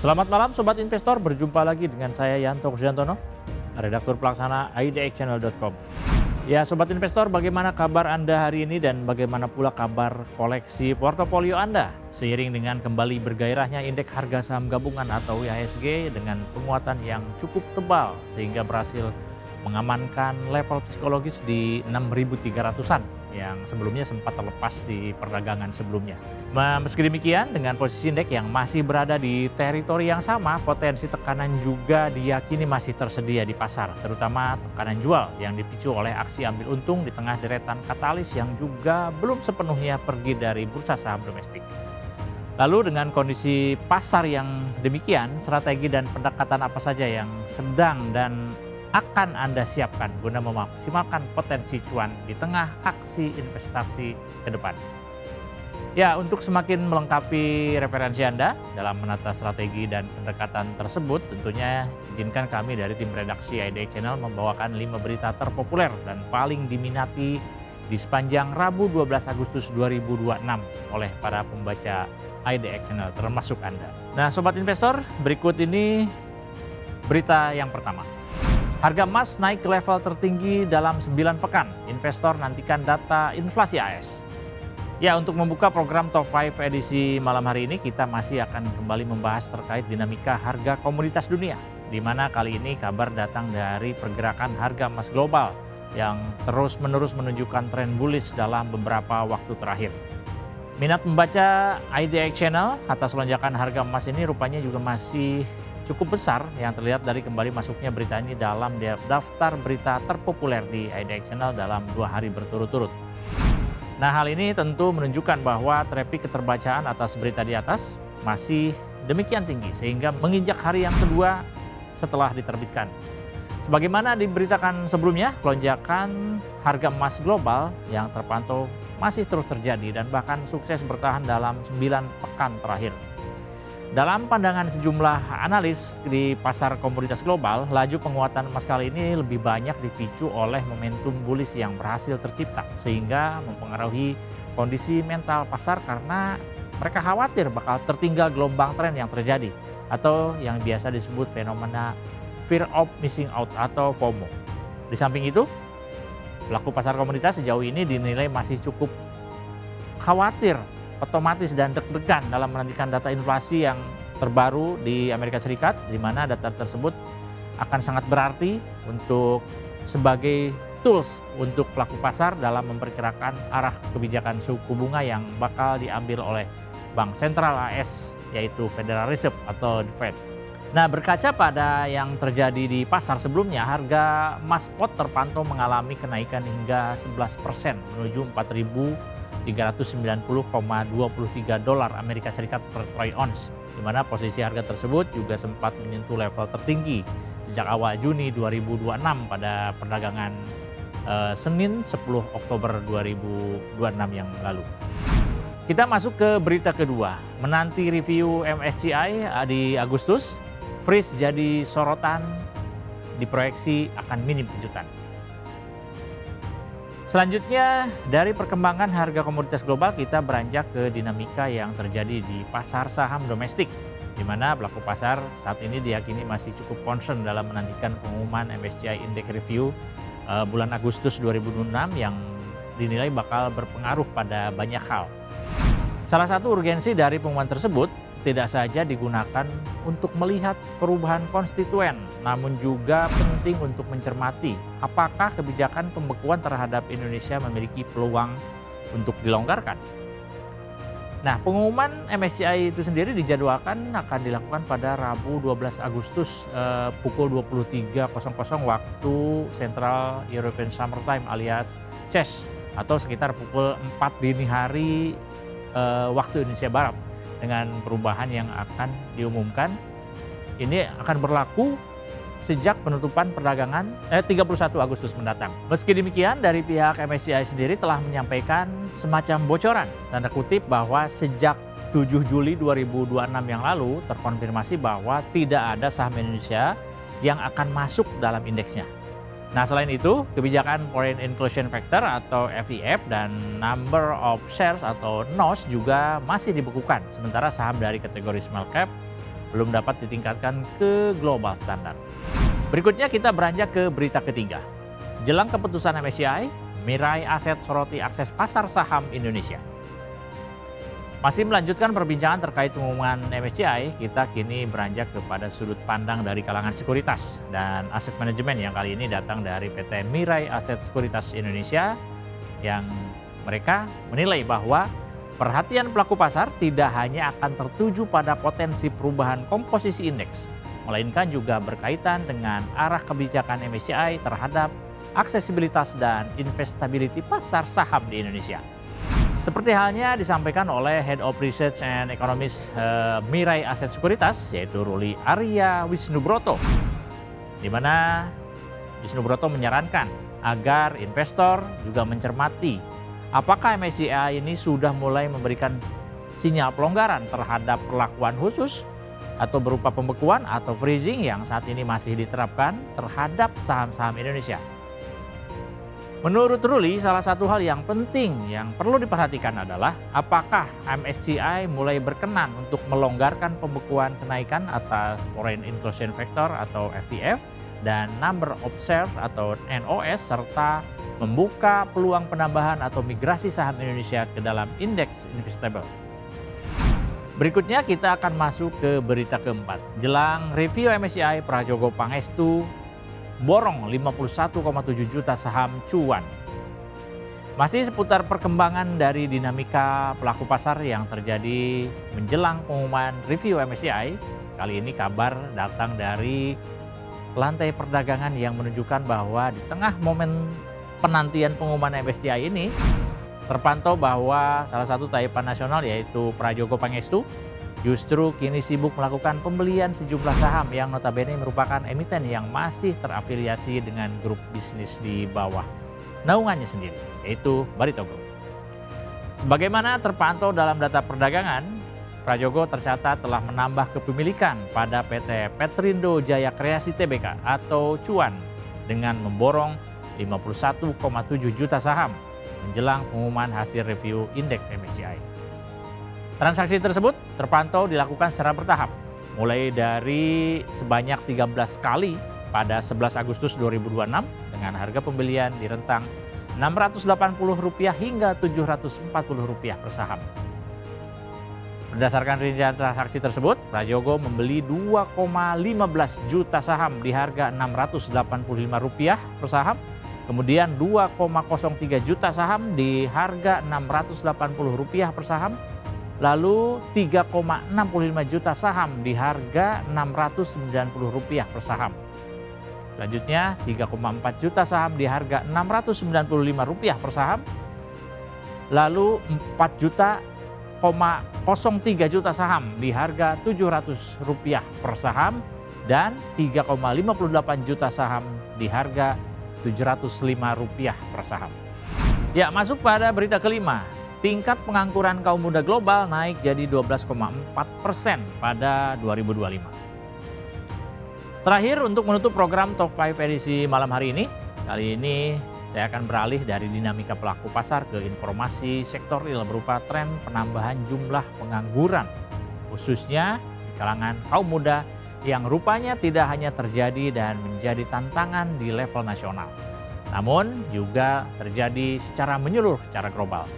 Selamat malam Sobat Investor, berjumpa lagi dengan saya Yanto Kristiantono, redaktur pelaksana idxchannel.com. Ya Sobat Investor, bagaimana kabar Anda hari ini dan bagaimana pula kabar koleksi portofolio Anda? Seiring dengan kembali bergairahnya indeks harga saham gabungan atau IHSG dengan penguatan yang cukup tebal sehingga berhasil mengamankan level psikologis di 6.300-an yang sebelumnya sempat terlepas di perdagangan sebelumnya. Meski demikian, dengan posisi indeks yang masih berada di teritori yang sama, potensi tekanan juga diyakini masih tersedia di pasar, terutama tekanan jual yang dipicu oleh aksi ambil untung di tengah deretan katalis yang juga belum sepenuhnya pergi dari bursa saham domestik. Lalu dengan kondisi pasar yang demikian, strategi dan pendekatan apa saja yang sedang dan akan Anda siapkan guna memaksimalkan potensi cuan di tengah aksi investasi ke depan? Ya, untuk semakin melengkapi referensi Anda dalam menata strategi dan pendekatan tersebut, tentunya izinkan kami dari tim redaksi IDX Channel membawakan 5 berita terpopuler dan paling diminati di sepanjang Rabu 12 Agustus 2026 oleh para pembaca IDX Channel termasuk Anda. Nah, Sobat Investor, berikut ini berita yang pertama. Harga emas naik ke level tertinggi dalam 9 pekan. Investor nantikan data inflasi AS. Ya, untuk membuka program Top 5 edisi malam hari ini, kita masih akan kembali membahas terkait dinamika harga komoditas dunia. Di mana kali ini kabar datang dari pergerakan harga emas global yang terus-menerus menunjukkan tren bullish dalam beberapa waktu terakhir. Minat membaca IDX Channel atas lonjakan harga emas ini rupanya juga masih cukup besar yang terlihat dari kembali masuknya berita ini dalam daftar berita terpopuler di IDX Channel dalam 2 hari berturut-turut. Nah, hal ini tentu menunjukkan bahwa traffic keterbacaan atas berita di atas masih demikian tinggi sehingga menginjak hari yang kedua setelah diterbitkan. Sebagaimana diberitakan sebelumnya, lonjakan harga emas global yang terpantau masih terus terjadi dan bahkan sukses bertahan dalam 9 pekan terakhir. Dalam pandangan sejumlah analis di pasar komoditas global, laju penguatan emas kali ini lebih banyak dipicu oleh momentum bullish yang berhasil tercipta sehingga mempengaruhi kondisi mental pasar karena mereka khawatir bakal tertinggal gelombang tren yang terjadi atau yang biasa disebut fenomena fear of missing out atau FOMO. Di samping itu, pelaku pasar komoditas sejauh ini dinilai masih cukup khawatir, otomatis dan deg-degan dalam menantikan data inflasi yang terbaru di Amerika Serikat, di mana data tersebut akan sangat berarti untuk sebagai tools untuk pelaku pasar dalam memperkirakan arah kebijakan suku bunga yang bakal diambil oleh Bank Sentral AS, yaitu Federal Reserve atau The Fed. Nah, berkaca pada yang terjadi di pasar sebelumnya, harga emas spot terpantau mengalami kenaikan hingga 11% menuju 4.390,23 dolar Amerika Serikat per troy ounce, di mana posisi harga tersebut juga sempat menyentuh level tertinggi sejak awal Juni 2026 pada perdagangan Senin 10 Oktober 2026 yang lalu. Kita masuk ke berita kedua. Menanti review MSCI di Agustus, freeze jadi sorotan, diproyeksi akan minim kejutan. Selanjutnya, dari perkembangan harga komoditas global, kita beranjak ke dinamika yang terjadi di pasar saham domestik, di mana pelaku pasar saat ini diyakini masih cukup concern dalam menantikan pengumuman MSCI Index Review bulan Agustus 2026 yang dinilai bakal berpengaruh pada banyak hal. Salah satu urgensi dari pengumuman tersebut tidak saja digunakan untuk melihat perubahan konstituen, namun juga penting untuk mencermati apakah kebijakan pembekuan terhadap Indonesia memiliki peluang untuk dilonggarkan. Nah, pengumuman MSCI itu sendiri dijadwalkan akan dilakukan pada Rabu 12 Agustus pukul 23.00 waktu Central European Summer Time alias CES atau sekitar pukul 4 dini hari waktu Indonesia Barat. Dengan perubahan yang akan diumumkan, ini akan berlaku sejak penutupan perdagangan 31 Agustus mendatang. Meski demikian, dari pihak MSCI sendiri telah menyampaikan semacam bocoran, tanda kutip, bahwa sejak 7 Juli 2026 yang lalu terkonfirmasi bahwa tidak ada saham Indonesia yang akan masuk dalam indeksnya. Nah, selain itu, kebijakan Foreign Inclusion Factor atau FIF dan Number of Shares atau NOS juga masih dibekukan. Sementara saham dari kategori small cap belum dapat ditingkatkan ke global standar. Berikutnya kita beranjak ke berita ketiga. Jelang keputusan MSCI, Mirai Aset soroti akses pasar saham Indonesia. Masih melanjutkan perbincangan terkait pengumuman MSCI, kita kini beranjak kepada sudut pandang dari kalangan sekuritas dan aset manajemen yang kali ini datang dari PT Mirai Aset Sekuritas Indonesia yang mereka menilai bahwa perhatian pelaku pasar tidak hanya akan tertuju pada potensi perubahan komposisi indeks, melainkan juga berkaitan dengan arah kebijakan MSCI terhadap aksesibilitas dan investability pasar saham di Indonesia. Seperti halnya disampaikan oleh Head of Research and Economist Mirai Aset Sekuritas, yaitu Ruli Arya Wisnubroto, di mana Wisnubroto menyarankan agar investor juga mencermati apakah MSCI ini sudah mulai memberikan sinyal pelonggaran terhadap perlakuan khusus atau berupa pembekuan atau freezing yang saat ini masih diterapkan terhadap saham-saham Indonesia. Menurut Ruli, salah satu hal yang penting yang perlu diperhatikan adalah apakah MSCI mulai berkenan untuk melonggarkan pembekuan kenaikan atas Foreign Inclusion Factor atau FIF dan Number Observed atau NOS serta membuka peluang penambahan atau migrasi saham Indonesia ke dalam indeks investable. Berikutnya kita akan masuk ke berita keempat. Jelang review MSCI, Prajogo Pangestu borong 51,7 juta saham cuan. Masih seputar perkembangan dari dinamika pelaku pasar yang terjadi menjelang pengumuman review MSCI, kali ini kabar datang dari lantai perdagangan yang menunjukkan bahwa di tengah momen penantian pengumuman MSCI ini, terpantau bahwa salah satu taipan nasional yaitu Prajogo Pangestu justru kini sibuk melakukan pembelian sejumlah saham yang notabene merupakan emiten yang masih terafiliasi dengan grup bisnis di bawah naungannya sendiri, yaitu Barito Group. Sebagaimana terpantau dalam data perdagangan, Prajogo tercatat telah menambah kepemilikan pada PT Petrindo Jaya Kreasi Tbk atau Cuan dengan memborong 51,7 juta saham menjelang pengumuman hasil review indeks MSCI. Transaksi tersebut terpantau dilakukan secara bertahap, mulai dari sebanyak 13 kali pada 11 Agustus 2026 dengan harga pembelian di rentang Rp680 hingga Rp740 per saham. Berdasarkan rincian transaksi tersebut, Prajogo membeli 2,15 juta saham di harga Rp685 per saham, kemudian 2,03 juta saham di harga Rp680 per saham, lalu 3,65 juta saham di harga Rp690 per saham. Selanjutnya 3,4 juta saham di harga Rp695 per saham. Lalu 4,03 juta saham di harga Rp700 per saham dan 3,58 juta saham di harga Rp705 per saham. Ya, masuk pada berita kelima. Tingkat pengangguran kaum muda global naik jadi 12,4% pada 2025. Terakhir untuk menutup program Top 5 edisi malam hari ini, kali ini saya akan beralih dari dinamika pelaku pasar ke informasi sektor real berupa tren penambahan jumlah pengangguran, khususnya di kalangan kaum muda yang rupanya tidak hanya terjadi dan menjadi tantangan di level nasional, namun juga terjadi secara menyeluruh secara global.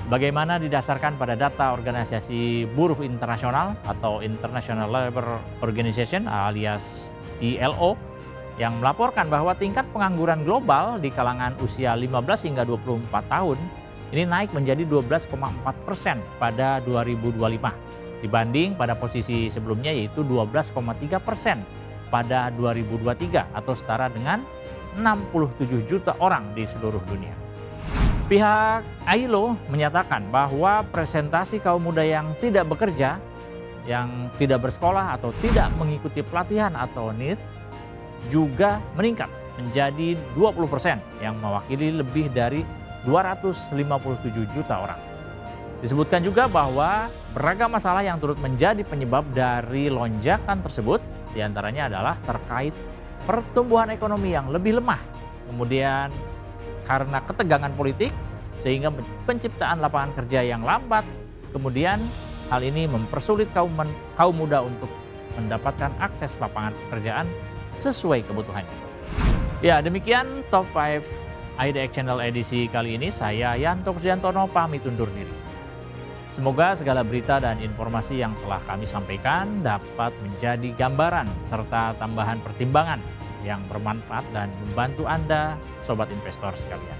Bagaimana didasarkan pada data Organisasi Buruh Internasional atau International Labour Organization alias ILO yang melaporkan bahwa tingkat pengangguran global di kalangan usia 15 hingga 24 tahun ini naik menjadi 12,4% pada 2025 dibanding pada posisi sebelumnya yaitu 12,3% pada 2023 atau setara dengan 67 juta orang di seluruh dunia. Pihak ILO menyatakan bahwa presentasi kaum muda yang tidak bekerja, yang tidak bersekolah atau tidak mengikuti pelatihan atau NEET juga meningkat menjadi 20% yang mewakili lebih dari 257 juta orang. Disebutkan juga bahwa beragam masalah yang turut menjadi penyebab dari lonjakan tersebut diantaranya adalah terkait pertumbuhan ekonomi yang lebih lemah, kemudian karena ketegangan politik sehingga penciptaan lapangan kerja yang lambat, kemudian hal ini mempersulit kaum muda untuk mendapatkan akses lapangan pekerjaan sesuai kebutuhannya. Ya, demikian Top 5 IDX Channel edisi kali ini. Saya Yanto Kristiantono pamit undur diri. Semoga segala berita dan informasi yang telah kami sampaikan dapat menjadi gambaran serta tambahan pertimbangan yang bermanfaat dan membantu Anda, sobat investor sekalian.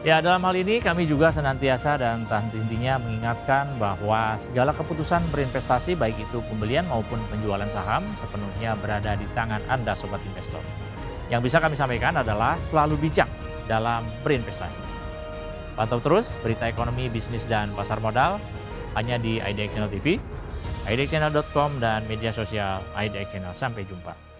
Ya, dalam hal ini kami juga senantiasa dan tak henti-hentinya mengingatkan bahwa segala keputusan berinvestasi baik itu pembelian maupun penjualan saham sepenuhnya berada di tangan Anda, sobat investor. Yang bisa kami sampaikan adalah selalu bijak dalam berinvestasi. Pantau terus berita ekonomi, bisnis, dan pasar modal hanya di IDX Channel TV, idxchannel.com, dan media sosial IDX Channel. Sampai jumpa.